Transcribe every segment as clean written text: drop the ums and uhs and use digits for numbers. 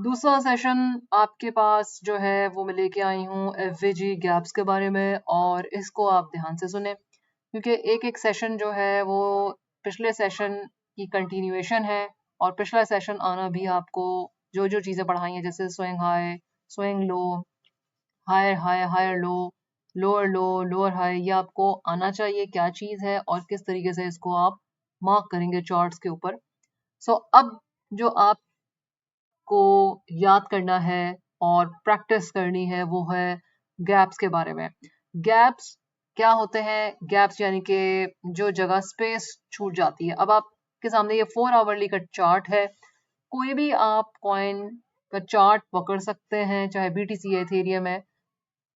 दूसरा सेशन आपके पास जो है वो मैं लेके आई हूँ एफवीजी गैप्स के बारे में, और इसको आप ध्यान से सुने क्योंकि एक एक सेशन जो है वो पिछले सेशन की कंटिन्यूएशन है। और पिछला सेशन आना भी आपको जो जो चीज़ें पढ़ाई हैं जैसे swing high, swing low, higher high, higher low, low, lower high, ये आपको आना चाहिए क्या चीज़ है और किस तरीके से इसको आप मार्क करेंगे चार्ट्स के ऊपर। सो अब जो आप को याद करना है और प्रैक्टिस करनी है वो है गैप्स के बारे में। गैप्स क्या होते हैं? गैप्स यानी कि जो जगह स्पेस छूट जाती है। अब आपके सामने ये 4 आवरली का चार्ट है। कोई भी आप कॉइन का चार्ट पकड़ सकते हैं, चाहे बीटीसी है, इथेरियम है,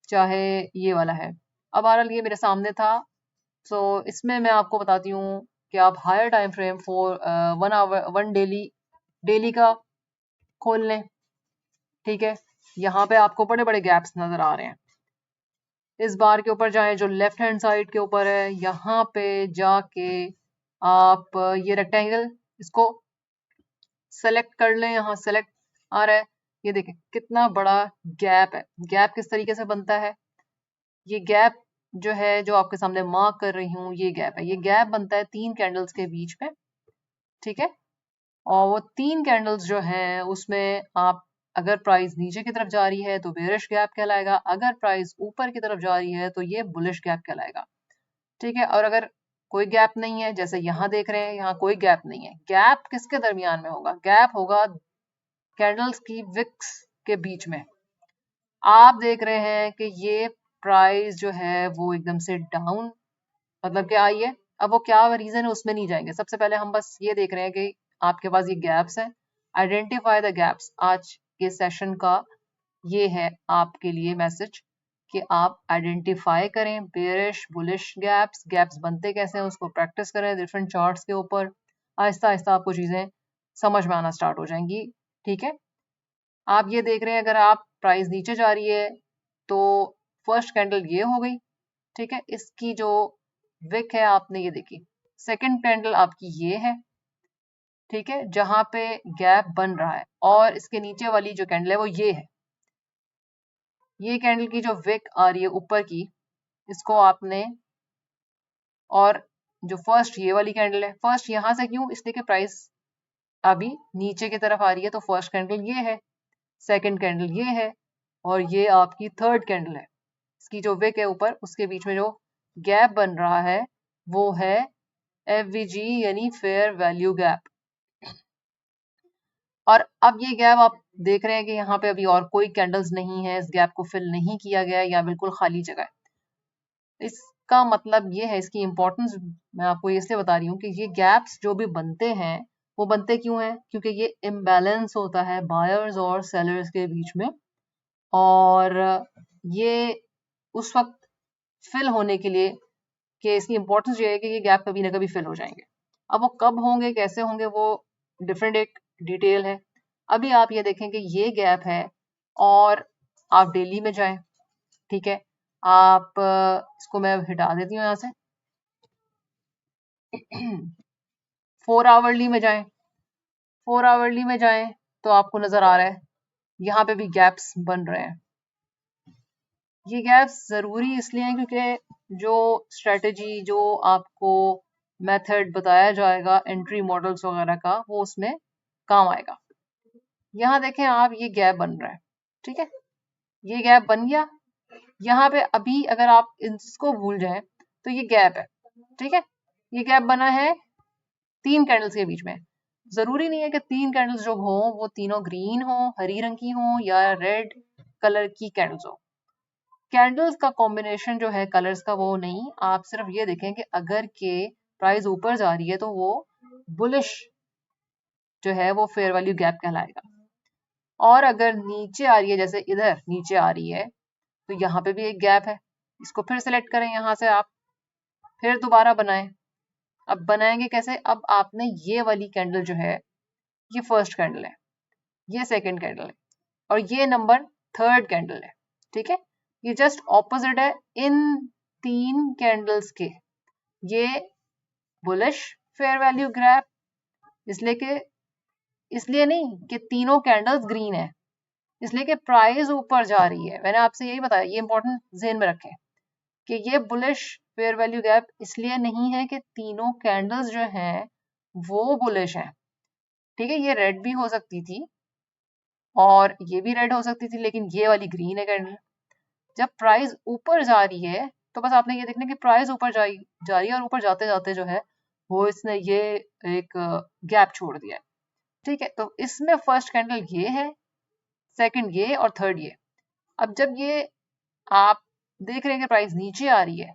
चाहे ये वाला है। अब बहरहाल ये मेरे सामने था, सो इसमें मैं आपको बताती हूँ कि आप higher time frame for 1 hour 1 daily का खोल लें। ठीक है, यहाँ पे आपको बड़े बड़े गैप्स नजर आ रहे हैं। इस बार के ऊपर जाएं जो लेफ्ट हैंड साइड के ऊपर है, यहाँ पे जाके आप ये रेक्टेंगल इसको सेलेक्ट कर लें। यहाँ सेलेक्ट आ रहा है, ये देखें कितना बड़ा गैप है। गैप किस तरीके से बनता है? ये गैप जो है जो आपके सामने मार्क कर रही हूँ, ये गैप है। ये गैप बनता है 3 कैंडल्स के बीच में। ठीक है, और वो 3 कैंडल्स जो हैं उसमें आप अगर प्राइस नीचे की तरफ जा रही है तो बेरिश गैप कहलाएगा, अगर प्राइस ऊपर की तरफ जा रही है तो ये बुलिश गैप कहलाएगा। ठीक है, और अगर कोई गैप नहीं है जैसे यहाँ देख रहे हैं, यहाँ कोई गैप नहीं है। गैप किसके दरमियान में होगा? गैप होगा कैंडल्स की विक्स के बीच में। आप देख रहे हैं कि ये प्राइस जो है वो एकदम से डाउन मतलब क्या आई है। अब वो क्या रीजन है उसमें नहीं जाएंगे, सबसे पहले हम बस ये देख रहे हैं कि आपके पास ये गैप्स हैं। आइडेंटिफाई द गैप्स, आज के सेशन का ये है आपके लिए मैसेज कि आप आइडेंटिफाई करें बेरिश बुलिश गैप्स। गैप्स बनते कैसे हैं उसको प्रैक्टिस करें डिफरेंट चार्ट्स के ऊपर। आहिस्ता आहिस्ता आपको चीजें समझ में आना स्टार्ट हो जाएंगी। ठीक है, आप ये देख रहे हैं अगर आप प्राइस नीचे जा रही है तो फर्स्ट कैंडल ये हो गई। ठीक है, इसकी जो विक है आपने ये देखी। सेकंड कैंडल आपकी ये है। ठीक है, जहां पे गैप बन रहा है, और इसके नीचे वाली जो कैंडल है वो ये है। ये कैंडल की जो विक आ रही है ऊपर की, इसको आपने, और जो फर्स्ट ये वाली कैंडल है, फर्स्ट यहां से क्यों? इसलिए कि प्राइस अभी नीचे की तरफ आ रही है, तो फर्स्ट कैंडल ये है, सेकंड कैंडल ये है, और ये आपकी थर्ड कैंडल है। इसकी जो विक है ऊपर, उसके बीच में जो गैप बन रहा है वो है एफवीजी यानी फेयर वैल्यू गैप। और अब ये गैप आप देख रहे हैं कि यहाँ पे अभी और कोई कैंडल्स नहीं है, इस गैप को फिल नहीं किया गया है, या बिल्कुल खाली जगह है। इसका मतलब ये है, इसकी इंपॉर्टेंस मैं आपको इसलिए बता रही हूँ कि ये गैप्स जो भी बनते हैं वो बनते क्यों हैं? क्योंकि ये इम्बैलेंस होता है बायर्स और सेलर्स के बीच में, और ये उस वक्त फिल होने के लिए कि इसकी इंपॉर्टेंस ये है कि ये गैप कभी ना कभी फिल हो जाएंगे। अब वो कब होंगे कैसे होंगे वो डिफरेंट एक डिटेल है। अभी आप ये देखें कि ये गैप है, और आप डेली में जाएं। ठीक है, आप इसको मैं हटा देती हूँ यहाँ से। 4 आवरली में जाएं। 4 आवरली में जाएं तो आपको नजर आ रहा है यहाँ पे भी गैप्स बन रहे हैं। ये गैप्स जरूरी इसलिए हैं क्योंकि जो स्ट्रेटजी जो आपको मेथड बताया जाएगा एंट्री मॉडल्स वगैरह का, वो उसमें काम आएगा। यहाँ देखें आप, ये गैप बन रहा है। ठीक है, ये गैप बन गया। यहाँ पे अभी अगर आप इसको भूल जाएं तो ये गैप है। ठीक है, ये गैप बना है 3 कैंडल्स के बीच में। जरूरी नहीं है कि 3 कैंडल्स जो हो वो तीनों ग्रीन हो, हरी रंग की हो, या रेड कलर की कैंडल्स हो। कैंडल्स का कॉम्बिनेशन जो है कलर्स का वो नहीं, आप सिर्फ ये देखें कि अगर के प्राइस ऊपर जा रही है तो वो बुलिश जो है वो फेयर वैल्यू गैप कहलाएगा, और अगर नीचे आ रही है जैसे इधर नीचे आ रही है तो यहाँ पे भी एक गैप है। इसको फिर सेलेक्ट करें यहाँ से आप, फिर दोबारा बनाएं। अब बनाएंगे कैसे? अब आपने ये वाली कैंडल जो है, ये फर्स्ट कैंडल है, ये सेकंड कैंडल है, और ये नंबर थर्ड कैंडल है। ठीक है, ये जस्ट ऑपोजिट है इन 3 कैंडल्स के। ये बुलिश फेयर वैल्यू गैप, इसलिए कि इसलिए नहीं कि तीनों कैंडल्स ग्रीन है, इसलिए कि प्राइस ऊपर जा रही है। मैंने आपसे यही बताया, ये इंपॉर्टेंट ज़हन में रखें कि ये बुलिश फेयर वैल्यू गैप इसलिए नहीं है कि तीनों कैंडल्स जो हैं वो बुलिश हैं। ठीक है, ये रेड भी हो सकती थी और ये भी रेड हो सकती थी, लेकिन ये वाली ग्रीन है कैंडल। जब प्राइस ऊपर जा रही है तो बस आपने ये देखना कि प्राइस ऊपर जा रही है और ऊपर जाते जाते जो है वो इसने ये एक गैप छोड़ दिया है। ठीक है, तो इसमें फर्स्ट कैंडल ये है, सेकंड ये और थर्ड ये। अब जब ये आप देख रहे हैं कि प्राइस नीचे आ रही है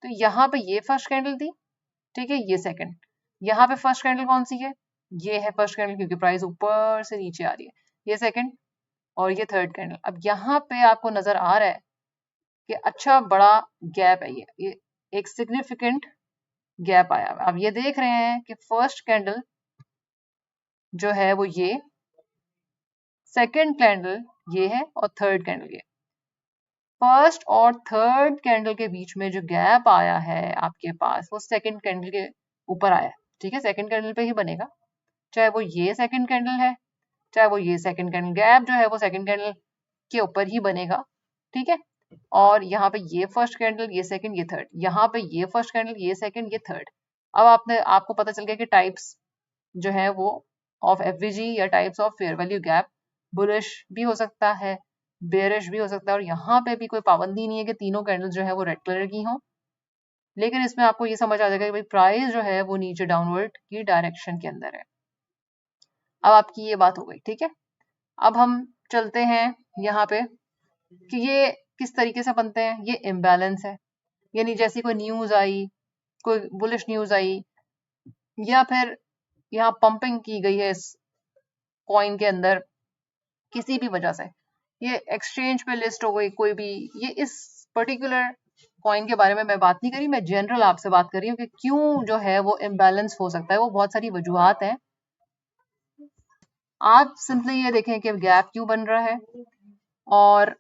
तो यहाँ पे ये फर्स्ट कैंडल थी, ठीक है, ये सेकंड। यहाँ पे फर्स्ट कैंडल कौन सी है? ये है फर्स्ट कैंडल, क्योंकि प्राइस ऊपर से नीचे आ रही है। ये सेकंड और ये थर्ड कैंडल। अब यहाँ पे आपको नजर आ रहा है कि अच्छा बड़ा गैप है, ये एक सिग्निफिकेंट गैप आया। अब ये देख रहे हैं कि फर्स्ट कैंडल जो है वो ये, सेकंड कैंडल ये है और थर्ड कैंडल ये। फर्स्ट और थर्ड कैंडल के बीच में जो गैप आया है आपके पास वो सेकंड कैंडल के ऊपर आया है। ठीक है, सेकंड कैंडल पे ही बनेगा, चाहे वो ये सेकंड कैंडल है चाहे वो ये सेकंड कैंडल। गैप जो है वो सेकंड कैंडल के ऊपर ही बनेगा। ठीक है, और यहाँ पे ये फर्स्ट कैंडल, ये सेकंड, ये थर्ड, यहाँ पे ये फर्स्ट कैंडल, ये सेकंड, ये थर्ड। अब आपको पता चल गया कि टाइप्स जो है वो ऑफ एफवीजी या types of fair value gap, bullish भी हो सकता है, बेयरिश भी हो सकता है, और यहाँ पे भी कोई पाबंदी नहीं है कि तीनों कैंडल जो है वो रेड कलर की हों। लेकिन इसमें आपको ये समझ आ जाएगा कि भाई प्राइस जो है वो नीचे डाउनवर्ड की डायरेक्शन के अंदर है। अब आपकी ये बात हो गई। ठीक है, अब हम चलते हैं यहाँ पे कि ये किस तरीके से बनते हैं। ये इम्बैलेंस है, यानी जैसी कोई न्यूज आई, कोई बुलिश न्यूज आई, या फिर यहाँ पंपिंग की गई है इस कॉइन के अंदर किसी भी वजह से, ये एक्सचेंज पे लिस्ट हो गई कोई भी, ये इस पर्टिकुलर कॉइन के बारे में मैं बात नहीं करी, मैं जनरल आपसे बात कर रही हूँ कि क्यों जो है वो इम्बैलेंस हो सकता है। वो बहुत सारी वजूहात हैं। आप सिंपली ये देखें कि गैप क्यों बन रहा है और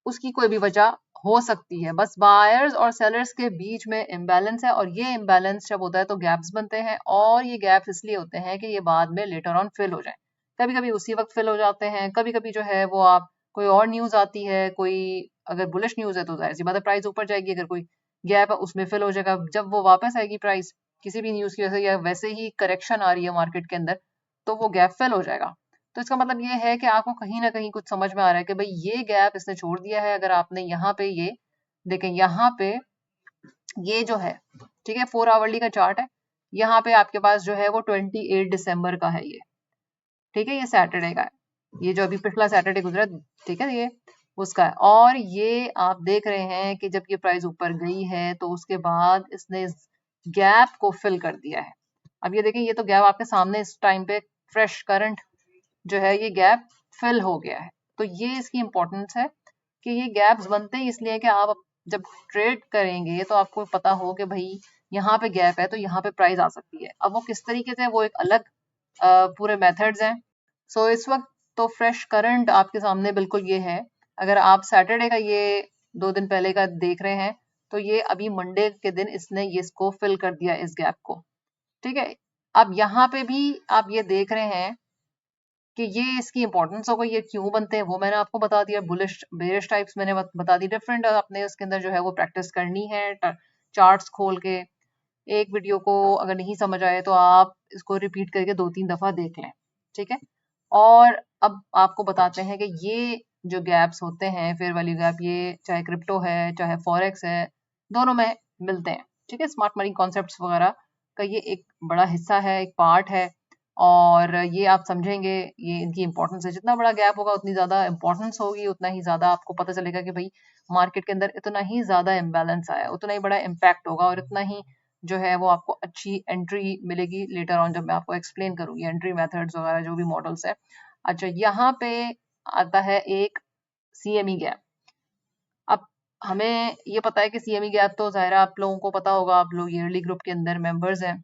उसकी कोई भी वजह हो सकती है। बस बायर्स और सेलर्स के बीच में इम्बैलेंस है, और ये इम्बैलेंस जब होता है तो गैप्स बनते हैं, और ये गैप्स इसलिए होते हैं कि ये बाद में लेटर ऑन फिल हो जाए। कभी कभी उसी वक्त फिल हो जाते हैं, कभी कभी जो है वो आप कोई और न्यूज आती है, कोई अगर बुलिश न्यूज है तो जाहिर सी बात है प्राइस ऊपर जाएगी, अगर कोई गैप है उसमें फिल हो जाएगा। जब वो वापस आएगी प्राइस किसी भी न्यूज की वजह से, या वैसे ही करेक्शन आ रही है मार्केट के अंदर, तो वो गैप फिल हो जाएगा। तो इसका मतलब ये है कि आपको कहीं ना कहीं कुछ समझ में आ रहा है कि भाई ये गैप इसने छोड़ दिया है। अगर आपने यहाँ पे ये देखें, यहाँ पे ये जो है, ठीक है, 4 आवरली का चार्ट है, यहाँ पे आपके पास जो है वो 28 दिसंबर का है ये। ठीक है, ये सैटरडे का है, ये जो अभी पिछला सैटरडे गुजरा, ठीक है, ये उसका है। और ये आप देख रहे हैं कि जब ये प्राइस ऊपर गई है तो उसके बाद इसने गैप को फिल कर दिया है। अब ये देखें, ये तो गैप आपके सामने इस टाइम पे फ्रेश करंट जो है ये गैप फिल हो गया है। तो ये इसकी इंपॉर्टेंस है कि ये गैप्स बनते ही इसलिए कि आप जब ट्रेड करेंगे तो आपको पता हो कि भाई यहाँ पे गैप है तो यहाँ पे प्राइस आ सकती है। अब वो किस तरीके से, वो एक अलग पूरे मेथड्स हैं। सो इस वक्त तो फ्रेश करंट आपके सामने बिल्कुल ये है। अगर आप सैटरडे का ये 2 दिन पहले का देख रहे हैं तो ये अभी मंडे के दिन इसने ये इसको फिल कर दिया, इस गैप को। ठीक है, अब यहाँ पे भी आप ये देख रहे हैं कि ये इसकी इंपॉर्टेंस हो गई, ये क्यों बनते हैं वो मैंने आपको बता दिया। बुलिश बेरिश टाइप्स मैंने बता दी डिफरेंट, आपने उसके अंदर जो है वो प्रैक्टिस करनी है चार्ट्स खोल के। एक वीडियो को अगर नहीं समझ आए तो आप इसको रिपीट करके 2-3 दफा देख लें। ठीक है, और अब आपको बताते हैं कि ये जो गैप्स होते हैं, फेयर वैल्यू गैप, ये चाहे क्रिप्टो है चाहे फॉरेक्स है, दोनों में मिलते हैं। ठीक है, स्मार्ट मनी कॉन्सेप्ट्स वगैरह का ये एक बड़ा हिस्सा है, एक पार्ट है, और ये आप समझेंगे, ये इनकी इंपॉर्टेंस है। जितना बड़ा गैप होगा उतनी ज्यादा इंपॉर्टेंस होगी, उतना ही ज्यादा आपको पता चलेगा कि भाई मार्केट के अंदर इतना ही ज्यादा इम्बैलेंस आया, उतना ही बड़ा इम्पैक्ट होगा, और इतना ही जो है वो आपको अच्छी एंट्री मिलेगी लेटर ऑन, जब मैं आपको एक्सप्लेन करूंगी एंट्री मेथड्स वगैरह जो भी मॉडल्स है। अच्छा, यहाँ पे आता है एक सीएमई गैप। अब हमें ये पता है कि सीएमई गैप तो जाहिर है आप लोगों को पता होगा, आप लोग ईयरली ग्रुप के अंदर मेंबर्स हैं।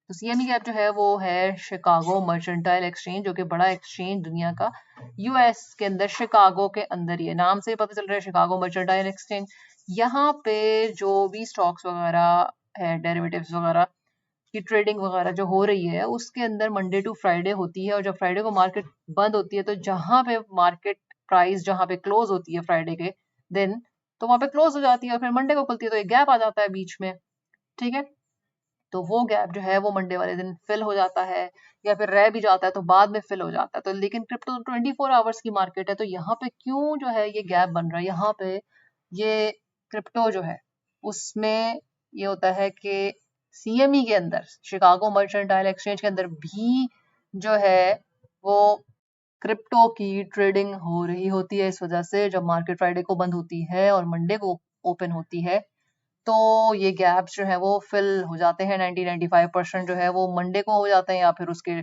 तो सीएमई गैप जो है वो है शिकागो मर्चेंटाइल एक्सचेंज, जो कि बड़ा एक्सचेंज दुनिया का, यूएस के अंदर शिकागो के अंदर, ये नाम से पता चल रहा है शिकागो मर्चेंटाइल एक्सचेंज। यहाँ पे जो भी स्टॉक्स वगैरह है, डेरिवेटिव्स वगैरह, की ट्रेडिंग वगैरह जो हो रही है उसके अंदर मंडे टू फ्राइडे होती है, और जब फ्राइडे को मार्केट बंद होती है तो जहां पे मार्केट प्राइस जहां पे क्लोज होती है फ्राइडे के दिन, तो वहां पे क्लोज हो जाती है और फिर मंडे को खुलती है, तो एक गैप आ जाता है बीच में। ठीक है, तो वो गैप जो है वो मंडे वाले दिन फिल हो जाता है, या फिर रह भी जाता है तो बाद में फिल हो जाता है। तो लेकिन क्रिप्टो 24 आवर्स की मार्केट है, तो यहाँ पे क्यों जो है ये गैप बन रहा है, यहाँ पे ये क्रिप्टो जो है उसमें ये होता है कि सीएमई के अंदर, शिकागो मर्चेंटाइल एक्सचेंज के अंदर भी जो है वो क्रिप्टो की ट्रेडिंग हो रही होती है। इस वजह से जब मार्केट फ्राइडे को बंद होती है और मंडे को ओपन होती है, तो ये गैप्स जो है वो फिल हो जाते हैं। 90-95% जो है वो मंडे को हो जाते हैं, या फिर उसके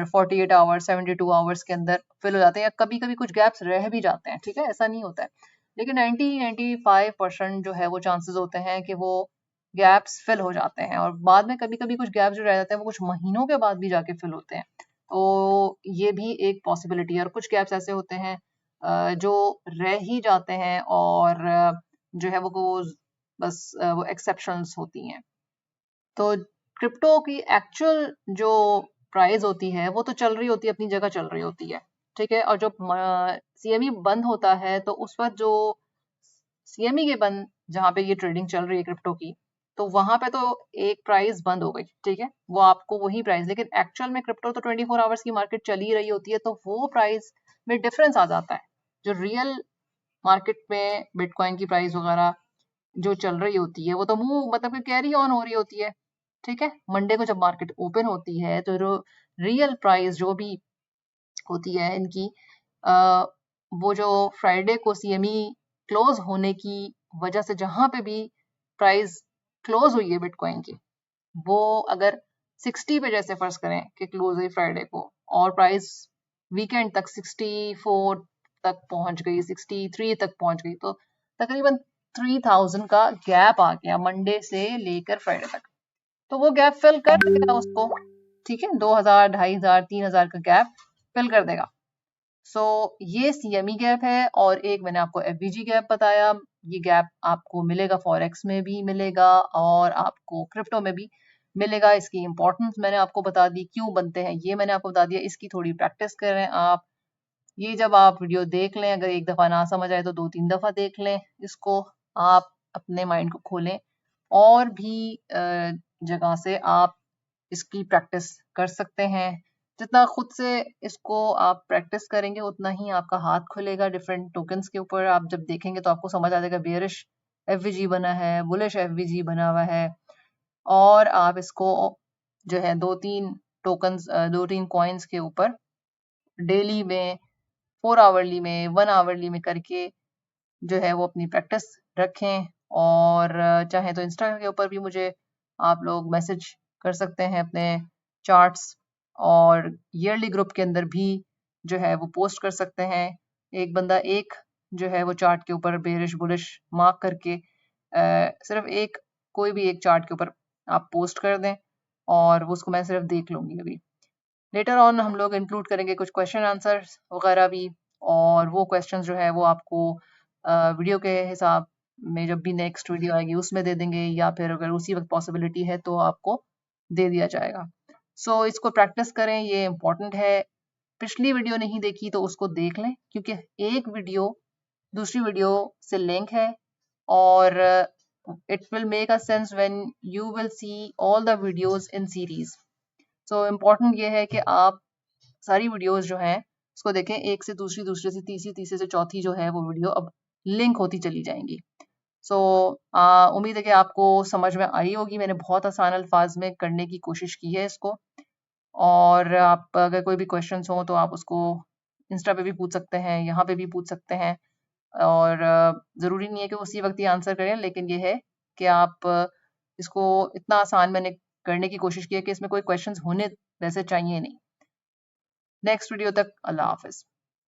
48 आवर्स 72 आवर्स के अंदर फिल हो जाते हैं, या कभी कभी कुछ गैप्स रह भी जाते हैं। ठीक है, ऐसा नहीं होता है, लेकिन 90-95% जो है वो चांसेस होते हैं कि वो गैप्स फिल हो जाते हैं, और बाद में कभी कभी कुछ गैप्स जो रह जाते हैं वो कुछ महीनों के बाद भी जाके फिल होते हैं। तो ये भी एक पॉसिबिलिटी है, और कुछ गैप्स ऐसे होते हैं जो रह ही जाते हैं, और जो है वो बस वो एक्सेप्शंस होती हैं। तो क्रिप्टो की एक्चुअल जो प्राइस होती है वो तो चल रही होती है, अपनी जगह चल रही होती है। ठीक है, और जब सीएमई बंद होता है तो उस वक्त जो सीएमई के बंद, जहाँ पे ये ट्रेडिंग चल रही है क्रिप्टो की, तो वहां पे तो एक प्राइस बंद हो गई। ठीक है, वो आपको वही प्राइस, लेकिन एक्चुअल में क्रिप्टो तो 24 आवर्स की मार्केट चल ही रही होती है, तो वो प्राइस में डिफरेंस आ जाता है। जो रियल मार्केट में बिटकॉइन की प्राइस वगैरह जो चल रही होती है वो तो मूव मतलब कि कैरी ऑन हो रही होती है। ठीक है, मंडे को जब मार्केट ओपन होती है तो रियल प्राइस जो भी होती है इनकी, आ, वो जो फ्राइडे को सीएमई क्लोज होने की वजह से जहां पे भी प्राइस क्लोज हुई है बिटकॉइन की, वो अगर 60 पे जैसे फर्ज करें कि क्लोज हुई फ्राइडे को, और प्राइस वीकेंड तक 64 तक पहुंच गई, 63 तक पहुंच गई, तो तकरीबन 3000 का गैप आ गया मंडे से लेकर फ्राइडे तक। तो वो गैप फिल कर देगा उसको। ठीक है, 2000 2500 3000 का गैप फिल कर देगा। सो ये सीएमई गैप है, और एक मैंने आपको एफवीजी गैप बताया। ये गैप आपको मिलेगा फॉरेक्स में भी मिलेगा, और आपको क्रिप्टो में भी मिलेगा। इसकी इंपॉर्टेंस मैंने आपको बता दी, क्यों बनते हैं ये मैंने आपको बता दिया। इसकी थोड़ी प्रैक्टिस करें आप। ये जब आप वीडियो देख लें, अगर एक दफा ना समझ आए तो 2-3 दफा देख लें इसको। आप अपने माइंड को खोलें, और भी जगह से आप इसकी प्रैक्टिस कर सकते हैं। जितना खुद से इसको आप प्रैक्टिस करेंगे उतना ही आपका हाथ खुलेगा डिफरेंट टोकन्स के ऊपर। आप जब देखेंगे तो आपको समझ आ जाएगा बेयरिश एफवीजी बना है, बुलिश एफवीजी बना हुआ है, और आप इसको जो है 2-3 कॉइन्स के ऊपर डेली में, 4 आवरली में, 1 आवरली में करके जो है वो अपनी प्रैक्टिस रखें। और चाहे तो इंस्टा के ऊपर भी मुझे आप लोग मैसेज कर सकते हैं अपने चार्ट्स, और ईयरली ग्रुप के अंदर भी जो है वो पोस्ट कर सकते हैं। एक बंदा एक जो है वो चार्ट के ऊपर बेरिश बुलिश मार्क करके सिर्फ एक, कोई भी एक चार्ट के ऊपर आप पोस्ट कर दें, और वो उसको मैं सिर्फ देख लूंगी। अभी लेटर ऑन हम लोग इंक्लूड करेंगे कुछ क्वेश्चन आंसर्स वगैरह भी, और वो क्वेश्चंस जो है वो आपको वीडियो के हिसाब में जब भी नेक्स्ट वीडियो आएगी उसमें दे देंगे, या फिर अगर उसी वक्त पॉसिबिलिटी है तो आपको दे दिया जाएगा। सो इसको प्रैक्टिस करें, ये इम्पोर्टेंट है। पिछली वीडियो नहीं देखी तो उसको देख लें, क्योंकि एक वीडियो दूसरी वीडियो से लिंक है, और it will make a sense when you will see all the videos in series. So important ये है कि आप सारी वीडियोस जो हैं उसको देखें, एक से दूसरी, दूसरे से तीसरी, तीसरे से चौथी जो है वो वीडियो अब लिंक होती चली जाएंगी। सो उम्मीद है कि आपको समझ में आई होगी। मैंने बहुत आसान अल्फाज में करने की कोशिश की है इसको, और आप अगर कोई भी क्वेश्चन हो तो आप उसको इंस्टा पे भी पूछ सकते हैं, यहाँ पे भी पूछ सकते हैं, और ज़रूरी नहीं है कि उसी वक्त ही आंसर करें, लेकिन ये है कि आप इसको इतना आसान मैंने करने की कोशिश की है कि इसमें कोई क्वेश्चंस होने वैसे चाहिए नहीं। नेक्स्ट वीडियो तक अल्लाह हाफिज।